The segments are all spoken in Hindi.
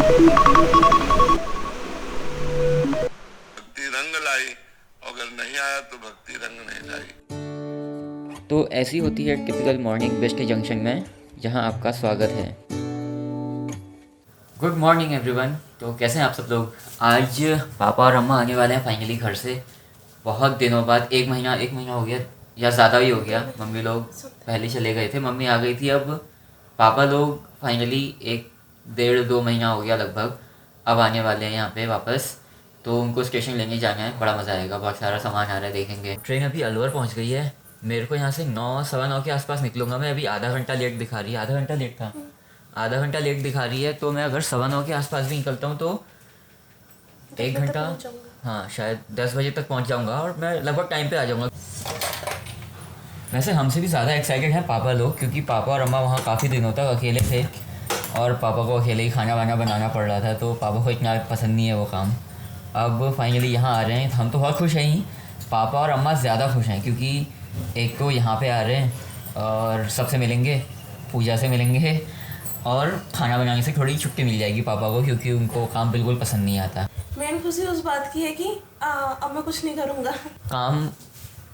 भक्ति रंग लाई, अगर नहीं आया तो भक्ति रंग नहीं लाई। तो ऐसी होती है टिपिकल मॉर्निंग बेस्ट जंक्शन में, जहां आपका स्वागत है। Good morning everyone. तो कैसे हैं आप सब लोग। आज पापा और अम्मा आने वाले हैं फाइनली घर से, बहुत दिनों बाद। एक महीना हो गया या ज़्यादा ही हो गया। मम्मी लोग पहले चले गए थे, मम्मी आ गई थी। अब पापा लोग फाइनली 1 डेढ़ 2 महीना हो गया लगभग, अब आने वाले हैं यहाँ पे वापस। तो उनको स्टेशन लेने जाना है, बड़ा मज़ा आएगा। बहुत सारा सामान आ रहा है, देखेंगे। ट्रेन अभी अलवर पहुँच गई है। मेरे को यहाँ से 9 सवा 9 के आसपास निकलूँगा मैं। अभी आधा घंटा लेट दिखा रही है, आधा घंटा लेट था, आधा घंटा लेट दिखा रही है। तो मैं अगर 9:15 के आसपास भी निकलता हूँ तो 1 घंटा, हाँ शायद 10 बजे तक पहुँच जाऊँगा और मैं लगभग टाइम पे आ जाऊँगा। वैसे हमसे भी ज़्यादा एक्साइटेड हैं पापा लोग, क्योंकि पापा और अम्मा वहाँ काफ़ी दिनों तक अकेले थे और पापा को अकेले ही खाना वाना बनाना पड़ रहा था, तो पापा को इतना पसंद नहीं है वो काम। अब फाइनली यहाँ आ रहे हैं, हम तो बहुत खुश हैं ही। पापा और अम्मा ज़्यादा खुश हैं, क्योंकि एक तो यहाँ पे आ रहे हैं और सबसे मिलेंगे, पूजा से मिलेंगे, और खाना बनाने से थोड़ी छुट्टी मिल जाएगी पापा को, क्योंकि उनको काम बिल्कुल पसंद नहीं आता। मेन खुशी उस बात की है कि अब मैं कुछ नहीं करूँगा, काम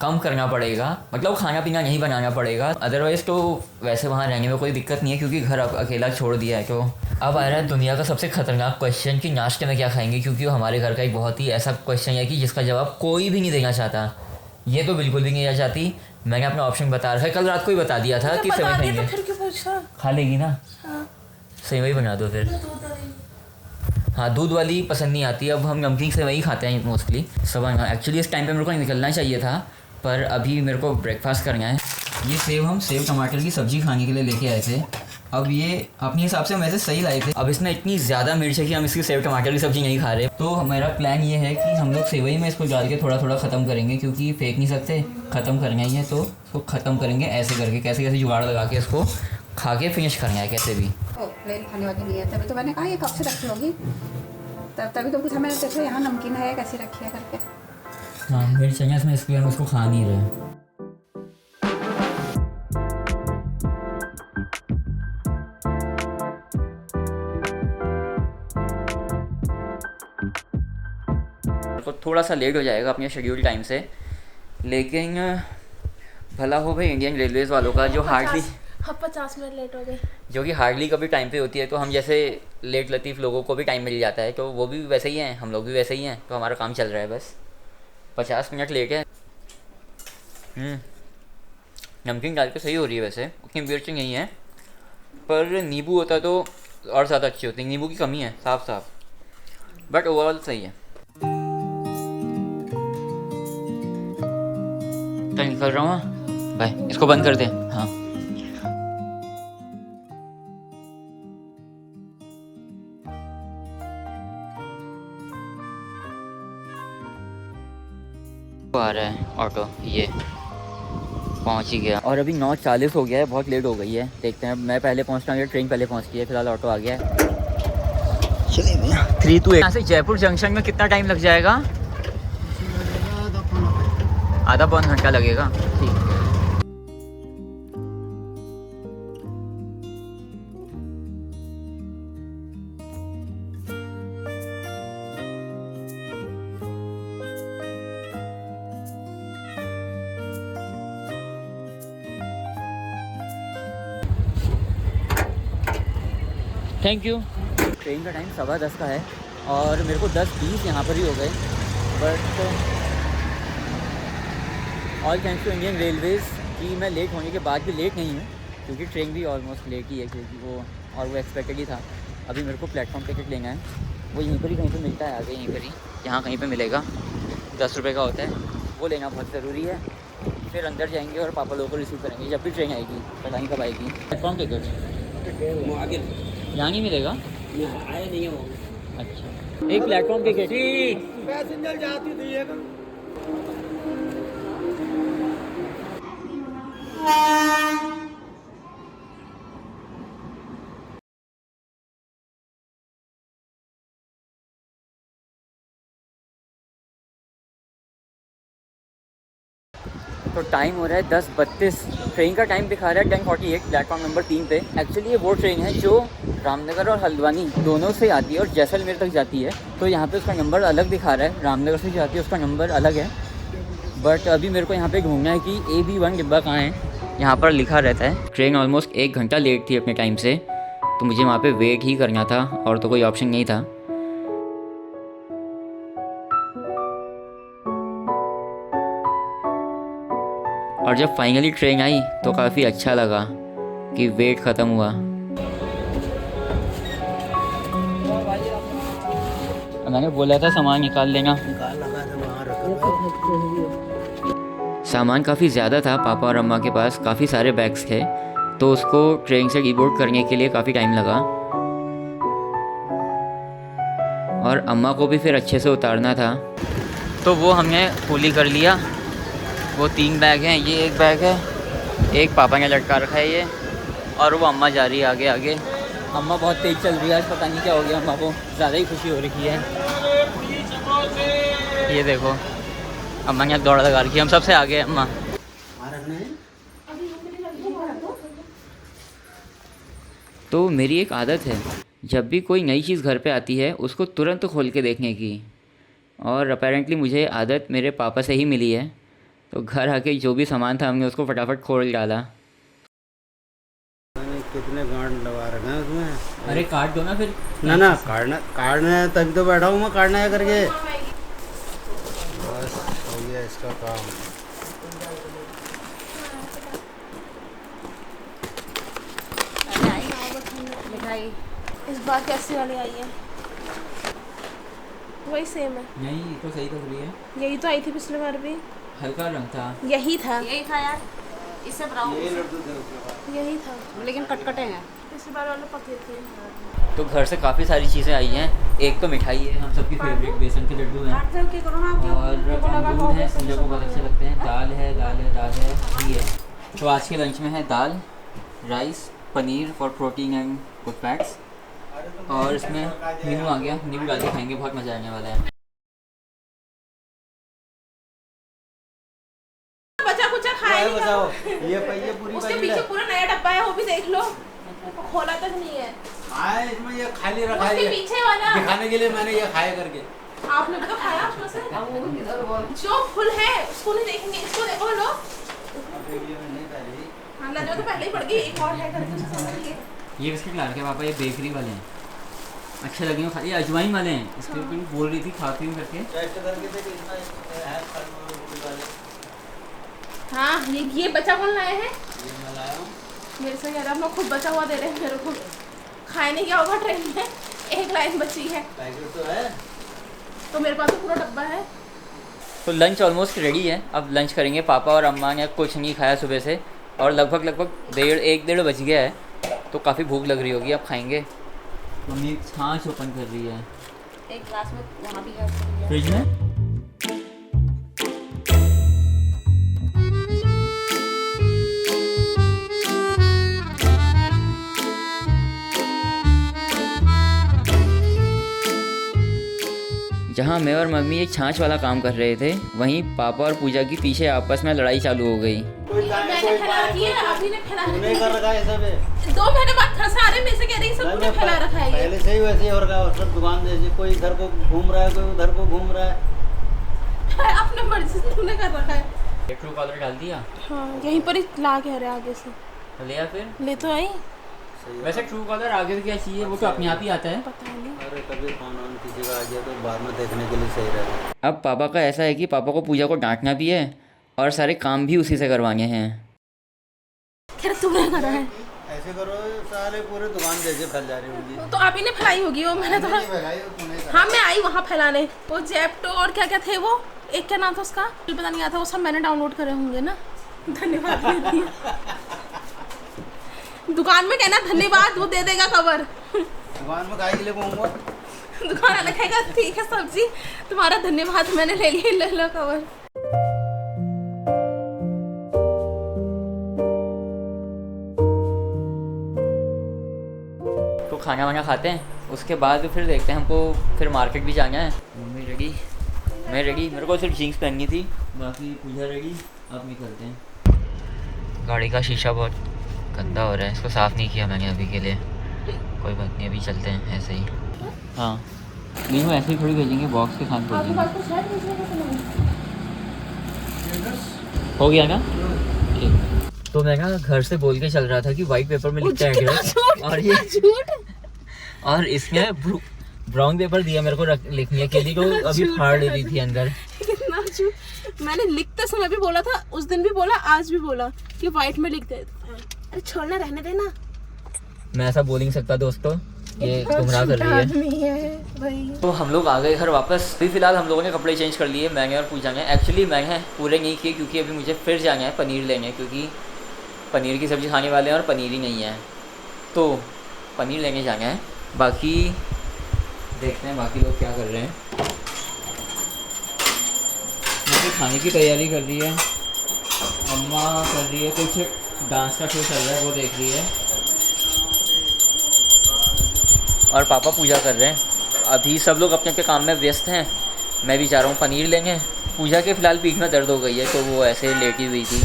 कम करना पड़ेगा, मतलब खाना पीना नहीं बनाना पड़ेगा। अदरवाइज़ तो वैसे वहाँ रहने में कोई दिक्कत नहीं है, क्योंकि घर अकेला छोड़ दिया है। तो अब आ रहा है दुनिया का सबसे ख़तरनाक क्वेश्चन कि नाश्ते में क्या खाएंगे, क्योंकि वो हमारे घर का एक बहुत ही ऐसा क्वेश्चन है कि जिसका जवाब कोई भी नहीं देना चाहता। ये तो बिल्कुल भी नहीं देना चाहती। मैंने अपना ऑप्शन बता रखा है, कल रात को ही बता दिया था कि सेवई खाएंगे। तो फिर क्यों पूछा? खा लेगी ना, हाँ, सेवई बना दो फिर। हाँ, दूध वाली पसंद नहीं आती। अब हम नमकीन सेवई खाते हैं मोस्टली। सब एक्चुअली इस टाइम पे मेरे को निकलना चाहिए था, पर अभी मेरे को ब्रेकफास्ट करना है। ये सेव हम सेव टमाटर की सब्ज़ी खाने के लिए लेके आए थे। अब ये अपने हिसाब से हम वैसे सही लाए थे। अब इसमें इतनी ज़्यादा मिर्च है कि हम इसकी सेव टमाटर की सब्ज़ी नहीं खा रहे। तो मेरा प्लान ये है कि हम लोग सेवई में इसको डाल के थोड़ा थोड़ा ख़त्म करेंगे, क्योंकि फेंक नहीं सकते, ख़त्म करना ही है। तो इसको ख़त्म करेंगे ऐसे करके, कैसे कैसे जुगाड़ लगा के इसको खा के फिनिश करना है कैसे भी। प्लेन खाने वाली नहीं है, तभी तो मैंने कहा ये कब से रखी होगी, तभी तो पूछा मैंने, देखो यहाँ नमकीन है कैसे रखी है करके। हाँ, मिर्च है इसमें, इसलिए हम इसको खा नहीं रहे। तो थोड़ा सा लेट हो जाएगा अपने शेड्यूल टाइम से, लेकिन भला हो भाई इंडियन रेलवेज़ वालों का, जो हार्डली 50 मिनट लेट हो गए। जो कि हार्डली कभी टाइम पे होती है। तो हम जैसे लेट लतीफ़ लोगों को भी टाइम मिल जाता है, तो वो भी वैसे ही हैं, हम लोग भी वैसे ही हैं। तो हमारा काम चल रहा है बस। 50 मिनट लेट है। नमकीन डाल के सही हो रही है वैसे, उतनी मिर्च नहीं है, पर नींबू होता तो और ज़्यादा अच्छी होती। नींबू की कमी है साफ साफ, बट ओवरऑल सही है। तो निकल रहा हूँ, बाय। इसको बंद कर दें। हाँ, आ रहा है ऑटो, ये पहुंच ही गया। और अभी 9:40 हो गया है, बहुत लेट हो गई है। देखते हैं, मैं पहले पहुंचता हूँ या ट्रेन पहले पहुंचती है। फिलहाल ऑटो आ गया है, चलिए भैया। 3 to 8 यहाँ से जयपुर जंक्शन में कितना टाइम लग जाएगा? आधा पौन घंटा लगेगा। ठीक। Thank you. ट्रेन का टाइम 10:15 का है और मेरे को 10:20 यहाँ पर ही हो गए। But all thanks to Indian Railways कि मैं लेट होने के बाद भी लेट नहीं हूँ, क्योंकि ट्रेन भी ऑलमोस्ट लेट ही है, क्योंकि वो एक्सपेक्टेड ही था। अभी मेरे को प्लेटफॉर्म टिकट लेना है, वो यहीं पर ही कहीं पे मिलता है, आगे यहीं पर ही, यहाँ कहीं पे मिलेगा। 10 रुपये का होता है, वो लेना बहुत ज़रूरी है। फिर अंदर जाएंगे और पापा लोगों को रिसीव करेंगे जब भी ट्रेन आएगी। पता नहीं कब आएगी। प्लेटफॉर्म टिकट यहाँ नहीं मिलेगा, आए नहीं है वो। अच्छा, एक प्लेटफॉर्म टिकट पैसेंजर जाती थी ये तो टाइम हो रहा है 10:32। ट्रेन का टाइम दिखा रहा है 10:48 प्लेटफॉर्म नंबर 3 पे। एक्चुअली ये वो ट्रेन है जो रामनगर और हल्द्वानी दोनों से आती है और जैसलमेर तक जाती है। तो यहाँ पे उसका नंबर अलग दिखा रहा है, रामनगर से जो आती है उसका नंबर अलग है। बट अभी मेरे को यहाँ पे घूमना है कि AB1 डिब्बा कहाँ है, यहाँ पर लिखा रहता है। ट्रेन ऑलमोस्ट 1 घंटा लेट थी अपने टाइम से, तो मुझे वहाँ पे वेट ही करना था और तो कोई ऑप्शन नहीं था। और जब फाइनली ट्रेन आई तो काफ़ी अच्छा लगा कि वेट ख़त्म हुआ। मैंने बोला था सामान निकाल लेना। सामान काफ़ी ज़्यादा था पापा और अम्मा के पास, काफ़ी सारे बैग्स थे, तो उसको ट्रेन से रीबोर्ड करने के लिए काफ़ी टाइम लगा। और अम्मा को भी फिर अच्छे से उतारना था, तो वो हमने फुली कर लिया। वो 3 बैग हैं, ये 1 बैग है, एक पापा ने लटका रखा है ये, और वो अम्मा जा रही है आगे आगे। अम्मा बहुत तेज़ चल रही है आज, पता नहीं क्या हो गया अम्मा को, ज़्यादा ही खुशी हो रही है। ये देखो अम्मा ने दौड़ लगा रखी है, हम सबसे आगे अम्मा। तो मेरी एक आदत है, जब भी कोई नई चीज़ घर पे आती है उसको तुरंत खोल के देखने की, और अपेरेंटली मुझे आदत मेरे पापा से ही मिली है। तो घर आके जो भी सामान था हमने उसको फटाफट खोल डाला। कितने गांड लगा रखे हैं उसमें। अरे काट दो ना फिर। ना काटना है तभी तो बैठा हूँ मैं, काटना है करके। बस हो गया इसका काम। मिठाई इस बार कैसी वाली आई है? वही सेम है, नहीं तो सही तो है, यही तो आई थी पिछली बार भी, हल्का रंग था। यही था यार, इससे ब्राउन यही था, लेकिन कटकटे हैं। पिछली बार वाले पके थे। तो घर से काफ़ी सारी चीज़ें आई हैं। एक तो मिठाई है, हम सबकी फेवरेट बेसन के लड्डू हैं, और अमरूद है, मुझे को बहुत अच्छे लगते हैं। दाल है, घी है। तो आज के लंच में है दाल, rice, paneer for protein and good fats, और इसमें नींबू आ गया, नींबू डाल के खाएंगे, बहुत मज़ा आने वाला है। बचा कुचा खाया नहीं बताओ था। ये पूरी उसके पैकेट पीछे है। पूरा नया डब्बा है, वो भी देख लो, खोला तक नहीं है। हाँ इसमें ये खाली रखा है, उसके ये पीछे वाला दिखाने के लिए मैंने ये खाया करके। आपने भी तो खाया उसमें से। जो फुल है उसको नहीं देखेंगे, इसको देखो लो। हाँ लज्जा तो पहले ही पड़ गई, एक और है करके उसको समझ लिए। ये बिस्किट ला रखे पापा, ये बेकरी वाले हैं, अच्छे लगे खाली, अजवाइन वाले हैं। इसके ऊपर बोल रही थी खाती हूँ करके। हाँ ये बचा कौन लाए हैं? मेरे से कह रहा हम लोग खुद बचा हुआ दे रहे हैं मेरे को। खाए नहीं क्या होगा ट्रेन में, एक लाइन बची है पैकेट तो है, तो मेरे पास तो पूरा डब्बा है। तो लंच ऑलमोस्ट रेडी है, अब लंच करेंगे। पापा और अम्मा ने कुछ नहीं खाया सुबह से, और लगभग 1:30 बज गया है, तो काफ़ी भूख लग रही होगी, अब खाएंगे। मम्मी छाछ ओपन कर रही है, एक ग्लास में वहाँ भी है फ्रिज में। जहाँ मैं और मम्मी एक छाछ वाला काम कर रहे थे, वहीं पापा और पूजा की पीछे आपस में लड़ाई चालू हो गई। मैंने फैला रखी है, अभी ने फैला रखी नहीं कर रखा है सब है। 2 महीने बाद सारे में से कह रही सब कुछ फैला रखा है ये। पहले से ही वैसे ही हो रखा है, सब दुकान जैसे कोई इधर को घूम रहा है, कोई उधर को घूम रहा है। अपने मर्जी से तूने कर रखा है। ट्रू कॉलर डाल दिया, हाँ यहीं पर ही ला के रहे आगे से तो लिया फिर। ले तो आई, वैसे ट्रू कॉलर आगे से क्या चाहिए, वो तो अपने आप ही आता है। पता नहीं। अरे कभी फोन ऑन किसी का आ गया तो बाद में देखने के लिए सही रहेगा। अब पापा का ऐसा है कि पापा को पूजा को डांटना भी है और सारे काम भी उसी से करवाने हैं। खैर तूने करा है, ऐसे करो सारे पूरे दुकान जैसे फैल जा रही होगी। तो आप ही ने फैलाई होगी वो, मैंने तो हाँ मैं आई वहाँ फैलाने। वो जेप्टो और क्या क्या थे वो, एक क्या नाम था उसका पता नहीं आता, वो सब मैंने डाउनलोड करे होंगे ना। धन्यवाद दीदी। दुकान में कहना धन्यवाद, वो दे देगा कवर। दुकान में खाए के लिए कहूँगा, दुकान वाला कहेगा ठीक है सब्जी तुम्हारा धन्यवाद मैंने ले लिया, ले लो कवर। तो खाना वाना खाते हैं, उसके बाद फिर देखते हैं, हमको फिर मार्केट भी जाना है। मम्मी रेडी, मैं रेडी, मेरे को सिर्फ जीन्स पहननी थी, बाकी पूजा रेडी, अब निकलते हैं। गाड़ी का शीशा बहुत गंदा हो रहा है, इसको साफ़ नहीं किया मैंने अभी के लिए। कोई बात नहीं, अभी चलते हैं ऐसे ही। हाँ नहीं, वो ऐसे ही थोड़ी भेजेंगे, बॉक्स के साथ भेजेंगे। हो गया ना? ठीक। तो मैं ना घर से बोल के चल रहा था कि वाइट पेपर में लिखते हैं एड्रेस, और इसमें ब्राउन पेपर दिया मेरे को लिखने के लिए, तो अभी फाड़ ले रही थी अंदर। कितना झूठ। मैंने लिखते समय भी बोला था, उस दिन भी बोला, आज भी बोला कि व्हाइट में लिख दे। अरे छोड़ना, रहने देना। मैं ऐसा बोल नहीं सकता दोस्तों, ये गुमराह कर रही है भाई। तो हम लोग आ गए घर वापस। अभी फिलहाल हम लोगों ने कपड़े चेंज कर लिए, मैंने और पूजा ने। एक्चुअली मैंने पूरे नहीं किए क्योंकि अभी मुझे फिर जाना है पनीर लेने, क्योंकि पनीर की सब्ज़ी खाने वाले हैं और पनीर ही नहीं है, तो पनीर लेने जाना है। बाकी देखते हैं बाकी लोग क्या कर रहे हैं। मुझे खाने की तैयारी कर रही है, अम्मा कर रही है, कुछ डांस का शो चल रहा है वो देख रही है, और पापा पूजा कर रहे हैं। अभी सब लोग अपने अपने काम में व्यस्त हैं। मैं भी जा रहा हूँ पनीर लेंगे। पूजा के फ़िलहाल पीठ में दर्द हो गई है, तो वो ऐसे लेटी हुई थी,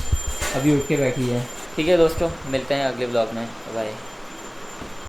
अभी उठ के बैठी है। ठीक है दोस्तों, मिलते हैं अगले ब्लॉग में, बाय।